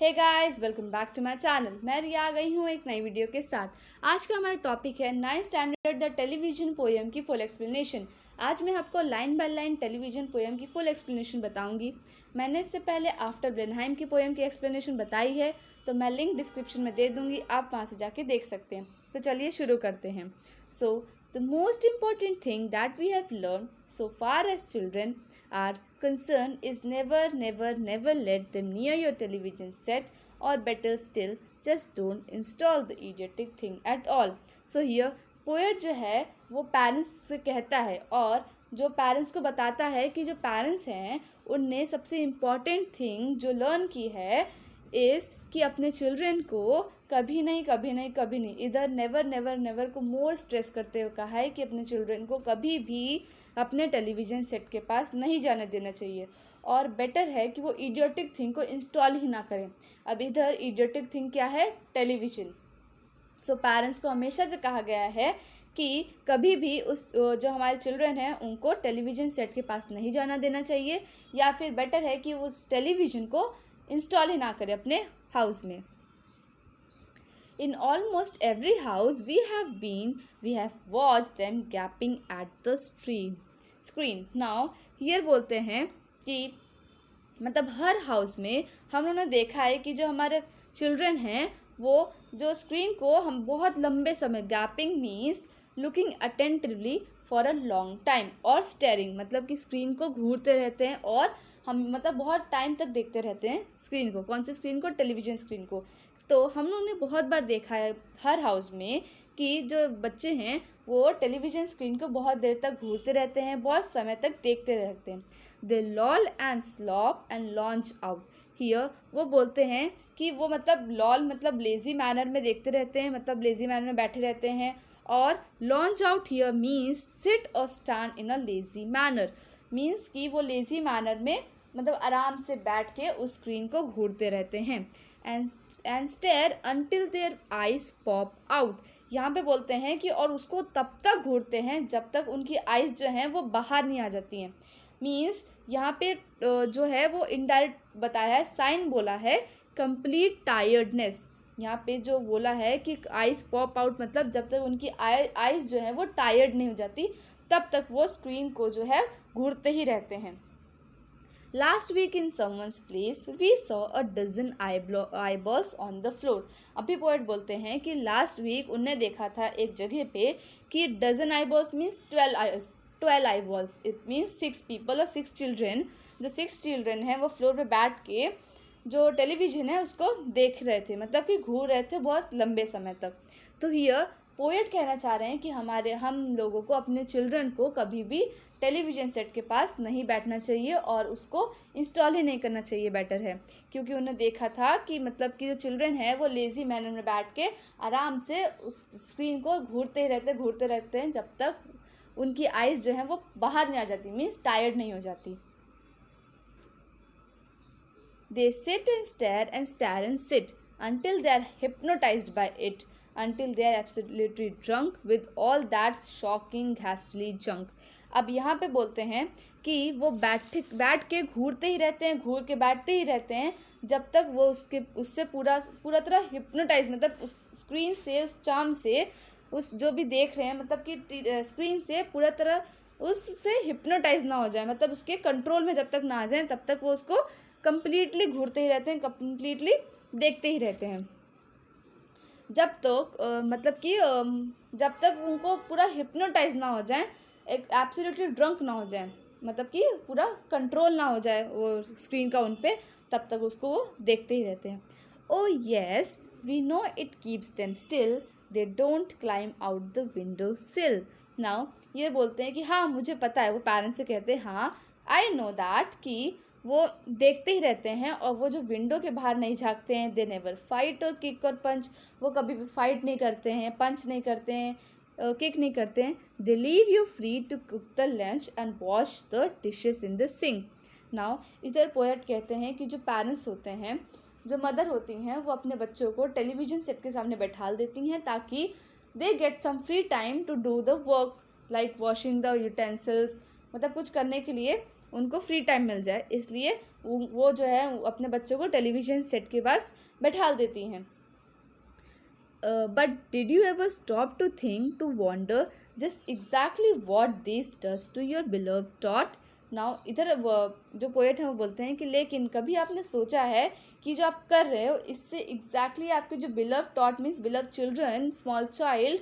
Hey guys, welcome back to my channel. मैं रिया आ गई हूँ एक नई वीडियो के साथ। आज का हमारा टॉपिक है 9th standard the television poem की फुल एक्सप्लेनेशन। आज मैं आपको line by line television poem की फुल एक्सप्लेनेशन बताऊंगी। मैंने इससे पहले आफ्टर ब्लेनहाइम की पोएम की एक्सप्लेनेशन बताई है, तो मैं लिंक डिस्क्रिप्शन में दे दूंगी, आप वहाँ से जाके देख सकते हैं। तो चलिए शुरू करते हैं। So the most important thing that we have learned so far as children are concerned is never let them near your television set, or better still just don't install the idiotic thing at all. So here poet जो है वो parents से कहता है और जो parents को बताता है कि जो पेरेंट्स हैं उनने सबसे इम्पॉर्टेंट थिंग जो लर्न की है इज़ कि अपने चिल्ड्रन को कभी नहीं इधर नेवर को मोर स्ट्रेस करते हुए कहा है कि अपने चिल्ड्रन को कभी भी अपने टेलीविज़न सेट के पास नहीं जाने देना चाहिए, और बेटर है कि वो इडियोटिक थिंग को इंस्टॉल ही ना करें। अब इधर इडियोटिक थिंग क्या है? टेलीविज़न। सो पेरेंट्स को हमेशा से कहा गया है कि कभी भी उस जो हमारे चिल्ड्रन हैं उनको टेलीविज़न सेट के पास नहीं जाना देना चाहिए, या फिर बेटर है कि वो उस टेलीविज़न को इंस्टॉल ही ना करें अपने हाउस में। In almost every house we have watched them gaping at the screen. Now here बोलते हैं कि मतलब हर हाउस में हम लोगों ने देखा है कि जो हमारे चिल्ड्रन हैं वो जो स्क्रीन को हम बहुत लंबे समय, gapping means looking attentively for a long time, और स्टेयरिंग मतलब कि स्क्रीन को घूरते रहते हैं और हम मतलब बहुत टाइम तक देखते रहते हैं स्क्रीन को। कौन सी स्क्रीन को? टेलीविज़न स्क्रीन को। तो हम लोगों ने बहुत बार देखा है हर हाउस में कि जो बच्चे हैं वो टेलीविज़न स्क्रीन को बहुत देर तक घूरते रहते हैं, बहुत समय तक देखते रहते हैं। They loll and slop and lounge out. Here वो बोलते हैं कि वो मतलब लॉल मतलब लेज़ी मैनर में देखते रहते हैं, मतलब लेज़ी मैनर में बैठे रहते हैं, और lounge out here means sit और stand in a lazy manner, means कि वो लेज़ी मैनर में मतलब आराम से बैठ के उस स्क्रीन को घूरते रहते हैं। And stare until their eyes pop out. यहाँ पे बोलते हैं कि और उसको तब तक घूरते हैं जब तक उनकी आइज़ जो हैं वो बाहर नहीं आ जाती हैं। मीन्स यहाँ पे जो है वो इनडायरेक्ट बताया है, साइन बोला है कंप्लीट टायर्डनेस। यहाँ पे जो बोला है कि आइज़ पॉप आउट मतलब जब तक उनकी आइज़ जो है वो टायर्ड नहीं हो जाती तब तक वो स्क्रीन को जो है घूरते ही रहते हैं। Last week in someone's place we saw a dozen eyeballs on the floor. अभी पोएट बोलते हैं कि लास्ट वीक उनने देखा था एक जगह पे कि dozen eyeballs means 12 eyeballs, it means 6 people और 6 चिल्ड्रेन। जो 6 चिल्ड्रेन हैं वो फ्लोर पे बैठ के जो टेलीविज़न है उसको देख रहे थे, मतलब कि घूर रहे थे बहुत लंबे समय तक। तो हियर पोएट कहना चाह रहे हैं कि हम लोगों को अपने चिल्ड्रन को कभी भी टेलीविज़न सेट के पास नहीं बैठना चाहिए और उसको इंस्टॉल ही नहीं करना चाहिए, बेटर है, क्योंकि उन्होंने देखा था कि मतलब कि जो चिल्ड्रन है वो लेज़ी मैनर में बैठ के आराम से उस स्क्रीन को घूरते रहते हैं जब तक उनकी आइज़ जो है वो बाहर नहीं आ जाती, मीन्स टायर्ड नहीं हो जाती। They sit and stare and sit until they are hypnotized by it, until they are absolutely drunk with all that shocking hastily junk. अब यहाँ पे बोलते हैं कि वो बैठ के घूरते ही रहते हैं, घूर के बैठते ही रहते हैं जब तक वो उससे पूरा तरह हिप्नोटाइज, मतलब उस स्क्रीन से, उस चार्म से, उस जो भी देख रहे हैं मतलब कि स्क्रीन से पूरा तरह उससे हिप्नोटाइज ना हो जाए, मतलब उसके कंट्रोल में जब तक ना आ जाए तब तक वो उसको कंप्लीटली घूरते ही रहते हैं, कंप्लीटली देखते ही रहते हैं जब तक मतलब कि जब तक उनको पूरा हिप्नोटाइज ना हो जाए, एक एब्सोल्युटली ड्रंक ना हो जाए, मतलब कि पूरा कंट्रोल ना हो जाए वो स्क्रीन का उन पे, तब तक उसको वो देखते ही रहते हैं। Oh yes we know it keeps them still, they don't climb out the window sill. Now ये बोलते हैं कि हाँ मुझे पता है, वो पेरेंट्स से कहते हैं हाँ आई नो दैट, कि वो देखते ही रहते हैं और वो जो विंडो के बाहर नहीं झाँकते हैं। दे नेवर फाइट और किक और पंच, वो कभी भी फाइट नहीं करते हैं, पंच नहीं करते हैं, किक नहीं करते हैं। They leave you free to cook the lunch and wash the dishes in the sink. Now इधर पोएट कहते हैं कि जो पेरेंट्स होते हैं, जो मदर होती हैं, वो अपने बच्चों को टेलीविज़न सेट के सामने बैठा देती हैं ताकि they get some free time to do the work like washing the utensils, मतलब कुछ करने के लिए उनको फ्री टाइम मिल जाए, इसलिए वो जो है अपने बच्चों को टेलीविज़न सेट के पास बैठा देती हैं। But did you ever stop to think, to wonder just exactly what this does to your beloved thought? Now इधर जो पोएट हैं वो बोलते हैं कि लेकिन कभी आपने सोचा है कि जो आप कर रहे हो इससे एग्जैक्टली आपके जो बिलव thought means बिलव children, small child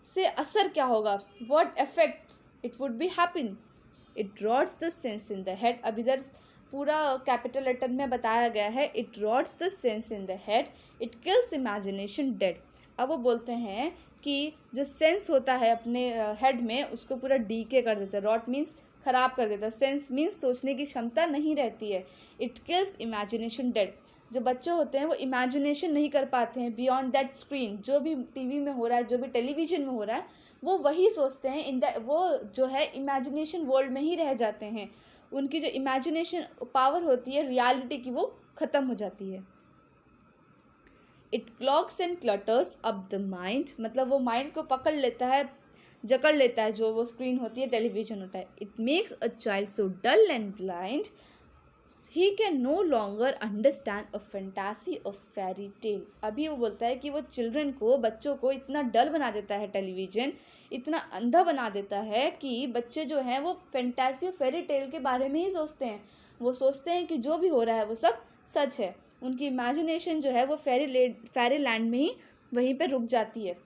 से असर क्या होगा? What effect it would be happen? It rots the sense in the head. अब इधर पूरा कैपिटल लेटर में बताया गया है, it rots the sense in the head, it kills imagination dead. अब वो बोलते हैं कि जो सेंस होता है अपने हेड में उसको पूरा डीके कर देता है। रॉट मीन्स ख़राब कर देता है, सेंस मीन्स सोचने की क्षमता नहीं रहती है। It kills imagination dead. जो बच्चे होते हैं वो इमेजिनेशन नहीं कर पाते हैं बियॉन्ड दैट स्क्रीन। जो भी टीवी में हो रहा है, जो भी टेलीविज़न में हो रहा है, वो वही सोचते हैं इन द, वो जो है इमेजिनेशन वर्ल्ड में ही रह जाते हैं। उनकी जो इमेजिनेशन पावर होती है रियलिटी की, वो ख़त्म हो जाती है। It clogs and clutters up the mind, मतलब वो माइंड को पकड़ लेता है, जकड़ लेता है जो वो स्क्रीन होती है, टेलीविज़न होता है। It makes a child so dull and blind he can no longer understand a fantasy of fairy tale. अभी वो बोलता है कि वो चिल्ड्रन को, बच्चों को इतना डल बना देता है टेलीविज़न, इतना अंधा बना देता है कि बच्चे जो हैं वो फैंटासी और फेरी टेल के बारे में ही सोचते हैं। वो सोचते हैं कि जो भी हो रहा है वो सब सच है। उनकी इमेजिनेशन जो है वो फेरी लैंड में ही वहीं पे रुक जाती है।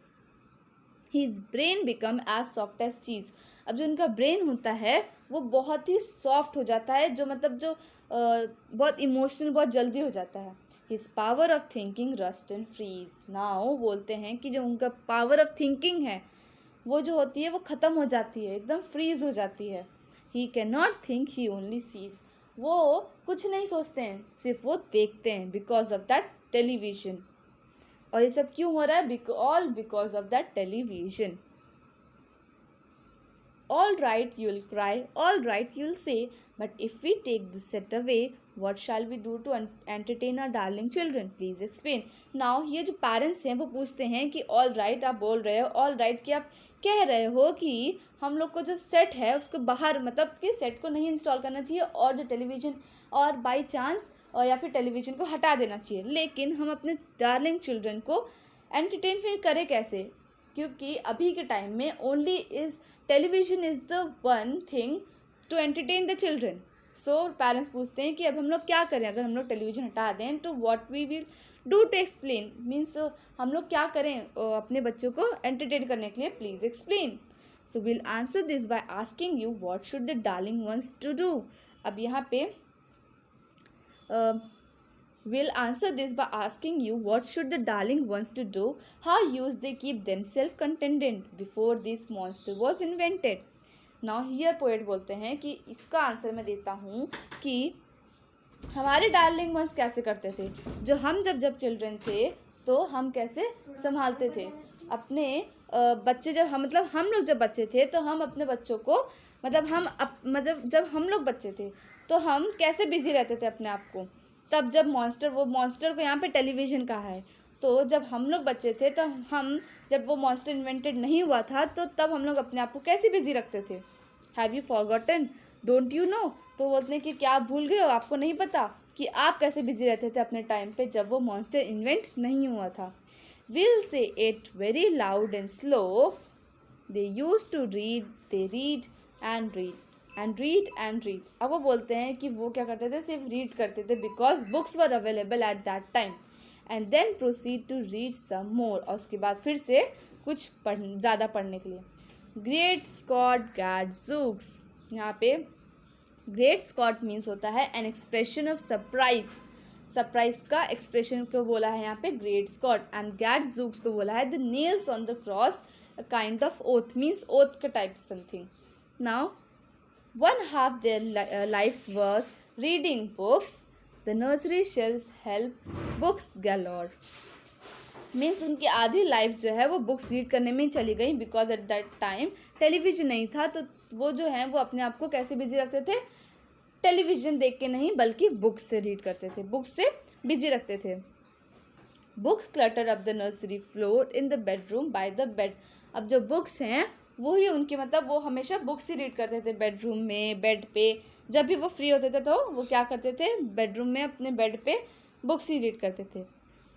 His brain become as soft as cheese। अब जो उनका ब्रेन होता है वो बहुत ही सॉफ्ट हो जाता है, जो मतलब जो बहुत इमोशनल बहुत जल्दी हो जाता है। His power of thinking rust and freeze। Now बोलते हैं कि जो उनका पावर ऑफ थिंकिंग है वो जो होती है वो ख़त्म हो जाती है, एकदम फ्रीज हो जाती है। He cannot think, he only sees। वो कुछ नहीं सोचते हैं, सिर्फ वो देखते हैं, बिकॉज ऑफ दैट टेलीविज़न। और ये सब क्यों हो रहा है? All because of that television. All right, you will cry, all right, you will say, but if we take this set away, what shall we do to entertain our darling children? Please explain। Now ये जो parents हैं वो पूछते हैं कि all right आप बोल रहे हो, all right कि आप कह रहे हो कि हम लोग को जो सेट है उसको बाहर, मतलब कि सेट को नहीं इंस्टॉल करना चाहिए और जो टेलीविज़न और बाई चांस और या फिर टेलीविज़न को हटा देना चाहिए, लेकिन हम अपने डार्लिंग चिल्ड्रन को एंटरटेन फिर करें कैसे? क्योंकि अभी के टाइम में only is television is the one thing to entertain the children. So parents पूछते हैं कि अब हम लोग क्या करें अगर हम लोग टेलीविज़न हटा दें, तो what we will do to explain, means हम लोग क्या करें अपने बच्चों को एंटरटेन करने के लिए? Please explain. So will answer this by asking you what should the darling ones to do. अब यहाँ पे we'll answer this by asking you what should the darling wants to do, how used they keep themselves contented before this monster was invented। now here poet बोलते हैं कि इसका answer मैं देता हूँ कि हमारे डार्लिंग वंस कैसे करते थे, जो हम जब चिल्ड्रन थे तो हम कैसे संभालते थे अपने बच्चे। जब हम मतलब हम लोग जब बच्चे थे तो हम अपने बच्चों को मतलब जब हम लोग बच्चे थे तो हम कैसे बिजी रहते थे अपने आप को। तब जब मॉन्स्टर को यहाँ पे टेलीविज़न कहा है, तो जब हम लोग बच्चे थे तो जब वो मॉन्स्टर इन्वेंटेड नहीं हुआ था तो तब हम लोग अपने आप को कैसे बिजी रखते थे? Have you forgotten, don't you know? तो बोलते हैं कि क्या आप भूल गए हो, आपको नहीं पता कि आप कैसे बिजी रहते थे अपने टाइम पे जब वो मॉन्स्टर इन्वेंट नहीं हुआ था। Will say it very loud and slow, they use to read, they read and read and read and read. अब वो बोलते हैं कि वो क्या करते थे, सिर्फ रीड करते थे because books were available at that time, and then proceed to read some more, और उसके बाद फिर से कुछ ज़्यादा पढ़ने के लिए। ग्रेट स्कॉट गैडज़ूक्स, यहाँ पे ग्रेट स्कॉट मीन्स होता है एन एक्सप्रेशन ऑफ सरप्राइज का एक्सप्रेशन को बोला है यहाँ पे ग्रेट स्कॉट, एंड गैडज़ूक्स को बोला है the nails on the cross, a kind of oath, means oath का type something. Now one half their lives was reading books, the nursery shelves help books galore। Means उनकी आधी life जो है वो books read करने में ही चली गई, because at that time television नहीं था, तो वो जो है वो अपने आप को कैसे बिजी रखते थे? टेलीविज़न देख के नहीं बल्कि बुक्स से रीड करते थे, बुक्स से बिजी रखते थे। Books clutter up the nursery floor in the bedroom by the bed. अब जो बुक्स हैं वही उनके मतलब वो हमेशा बुक्स ही रीड करते थे बेडरूम में, बेड पे। जब भी वो फ्री होते थे तो वो क्या करते थे, बेडरूम में अपने बेड पे बुक्स ही रीड करते थे।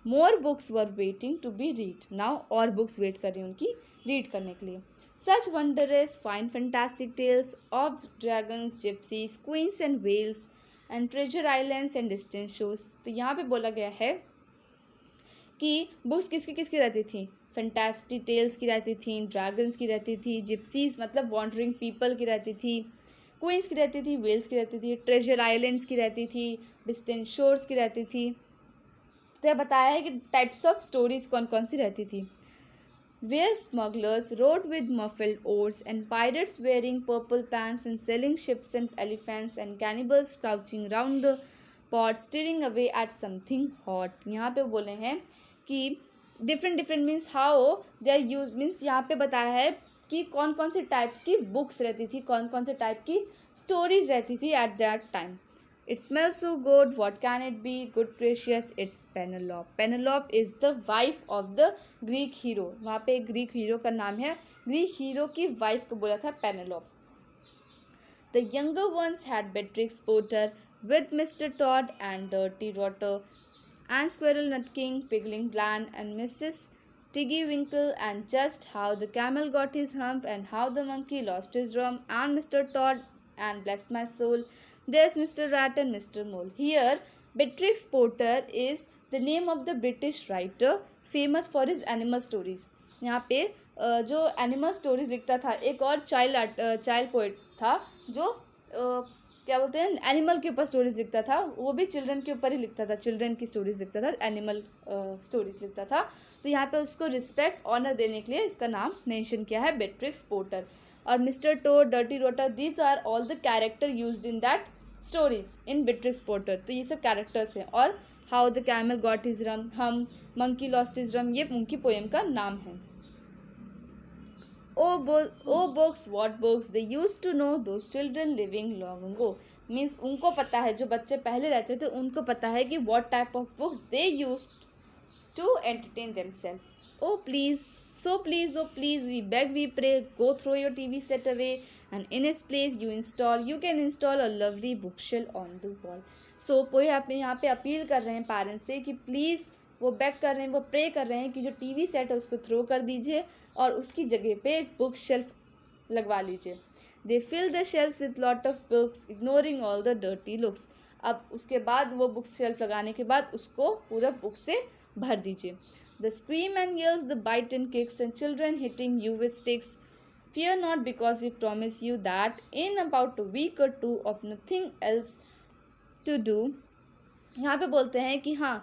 More books were waiting to be read now, और बुक्स वेट कर रही हैं उनकी रीड करने के लिए। Such wondrous fine fantastic tales of dragons, gypsies, queens and whales and treasure islands and distant शोज। तो यहाँ पे बोला गया है कि बुक्स किसकी किसकी रहती थी, फैंटास्टिक टेल्स की रहती थी, ड्रैगन्स की रहती थी, जिप्सीज मतलब वॉन्डरिंग पीपल की रहती थी, क्वींस की रहती थी, वेल्स की रहती थी, ट्रेजर आइलैंड्स की रहती थी, डिस्टेंट शोर्स की रहती थी। तो यह बताया है कि टाइप्स ऑफ स्टोरीज कौन कौन सी रहती थी। Where smugglers rode with muffled oars and pirates wearing purple pants and selling ships and elephants and cannibals crouching round the pot steering away at something hot। यहाँ पे बोले हैं कि different different means how they are use, means यहाँ पे बताया है कि कौन कौन से टाइप्स की बुक्स रहती थी, कौन कौन से टाइप की स्टोरीज रहती थी eight that time. It smells so good, what can it be? Good gracious, it's Penelope. Penelope is the wife of the Greek hero। वहाँ पे एक ग्रीक हीरो का नाम है, ग्रीक हीरो की वाइफ को बोला था Penelope। The younger ones had Beatrix Potter with Mr. Todd and Dirty Rotter and Squirrel Nut King, Pigling Bland and Mrs. Tiggy Winkle, and just how the camel got his hump and how the monkey lost his rump, and Mr. Todd and bless my soul, there's Mr. Rat and Mr. Mole। Here, Beatrix Potter is the name of the British writer famous for his animal stories। यहाँ पे जो animal stories लिखता था, एक और child poet था जो क्या बोलते हैं एनिमल के ऊपर स्टोरीज लिखता था, वो भी चिल्ड्रन के ऊपर ही लिखता था, चिल्ड्रन की स्टोरीज लिखता था, एनिमल स्टोरीज लिखता था। तो यहाँ पे उसको रिस्पेक्ट ऑनर देने के लिए इसका नाम मेंशन किया है बेट्रिक्स पोर्टर। और mister Toad, dirty rotter, these are all the character used in that stories in Beatrix Potter. तो ये सब कैरेक्टर्स हैं। और how the camel got his रम, हम, मंकी लॉस्ट हिज रम, ये उनकी पोएम का नाम है। Oh books, what books they used to know those children living long ago। Means उनको पता है, जो बच्चे पहले रहते थे उनको पता है कि what type of books they used to entertain themselves। Oh please, so please, oh please, we beg, we pray, go throw your TV set away and in its place you can install a lovely bookshelf on the wall। So पोए आप यहाँ पे appeal कर रहे हैं parents से कि please, वो बेग कर रहे हैं, वो प्रे कर रहे हैं कि जो टीवी सेट है उसको थ्रो कर दीजिए और उसकी जगह पे एक बुक शेल्फ लगवा लीजिए। They fill the shelf with lot of books ignoring all the dirty looks. अब उसके बाद वो बुक शेल्फ लगाने के बाद उसको पूरा बुक से भर दीजिए। The scream and yells, the bite and kicks and children hitting you with sticks, fear not because we promise you that in about a week or two of nothing else to do। यहाँ पे बोलते हैं कि हाँ,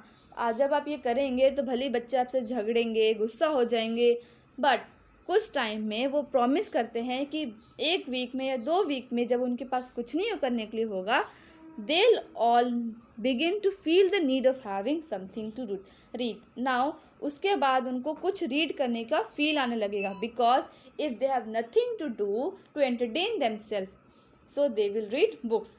जब आप ये करेंगे तो भले ही बच्चे आपसे झगड़ेंगे, गुस्सा हो जाएंगे, बट कुछ टाइम में वो प्रॉमिस करते हैं कि 1 वीक में या 2 वीक में जब उनके पास कुछ नहीं करने के लिए होगा, they'll all begin to feel the need of having something to read। now उसके बाद उनको कुछ रीड करने का फील आने लगेगा, because if they have nothing to do to entertain themselves so they will read books.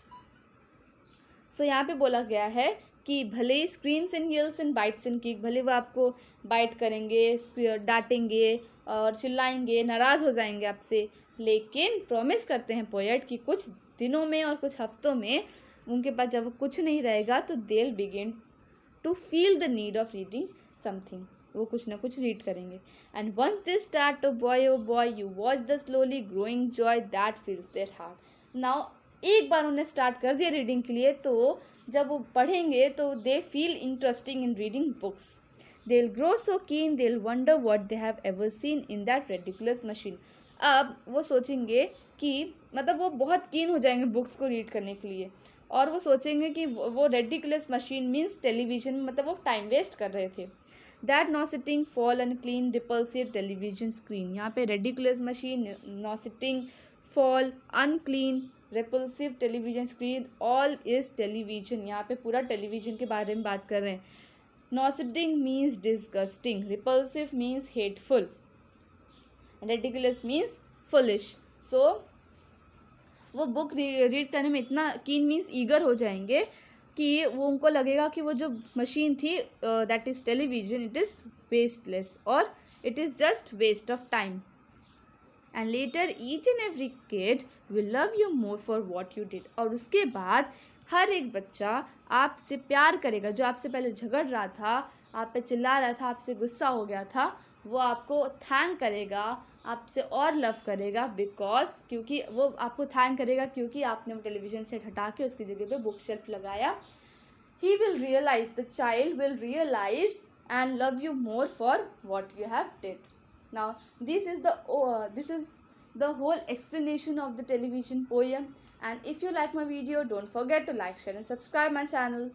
So यहाँ पे बोला गया है कि भले ही screams and yells and bites and kick, भले वो आपको बाइट करेंगे, डांटेंगे और चिल्लाएंगे, नाराज़ हो जाएंगे आपसे, लेकिन प्रॉमिस करते हैं पोएट कि कुछ दिनों में और कुछ हफ्तों में उनके पास जब कुछ नहीं रहेगा तो they will begin to feel the need of reading something, वो कुछ ना कुछ रीड करेंगे। And once they start, oh boy you watch the slowly growing joy that fills their heart. Now एक बार उन्हें स्टार्ट कर दिया रीडिंग के लिए, तो जब वो पढ़ेंगे तो they feel interesting in reading books. They will grow so keen, they will wonder what they have ever seen in that ridiculous machine. अब वो सोचेंगे कि मतलब वो बहुत कीन हो जाएंगे बुक्स को रीड करने के लिए, और वो सोचेंगे कि वो रेडिकुलस मशीन मीन्स टेलीविज़न, मतलब वो टाइम वेस्ट कर रहे थे। That nauseating foul unclean repulsive television screen. यहाँ पे ridiculous machine, nauseating, foul, unclean, repulsive television screen, all is television. यहाँ पे पूरा टेलीविजन के बारे में बात कर रहे हैं। Nauseating means disgusting, repulsive means hateful, ridiculous means foolish. So वो बुक रीड करने में इतना कीन मीन्स ईगर हो जाएंगे कि वो उनको लगेगा कि वो जो मशीन थी that is television, it is wasteless और it is just waste of time. And later each and every kid will love you more for what you did. और उसके बाद हर एक बच्चा आपसे प्यार करेगा। जो आपसे पहले झगड़ रहा था, आप पे चिल्ला रहा था, आपसे गुस्सा हो गया था, वो आपको थैंक करेगा, आपसे और लव करेगा, बिकॉज क्योंकि वो आपको थैंक करेगा क्योंकि आपने वो टेलीविज़न सेट हटा के उसकी जगह पे बुक शेल्फ लगाया। He will realize, the child will realize and love you more for what you have did. Now this is the whole explanation of the television poem, and if you like my video, don't forget to like, share and subscribe my channel.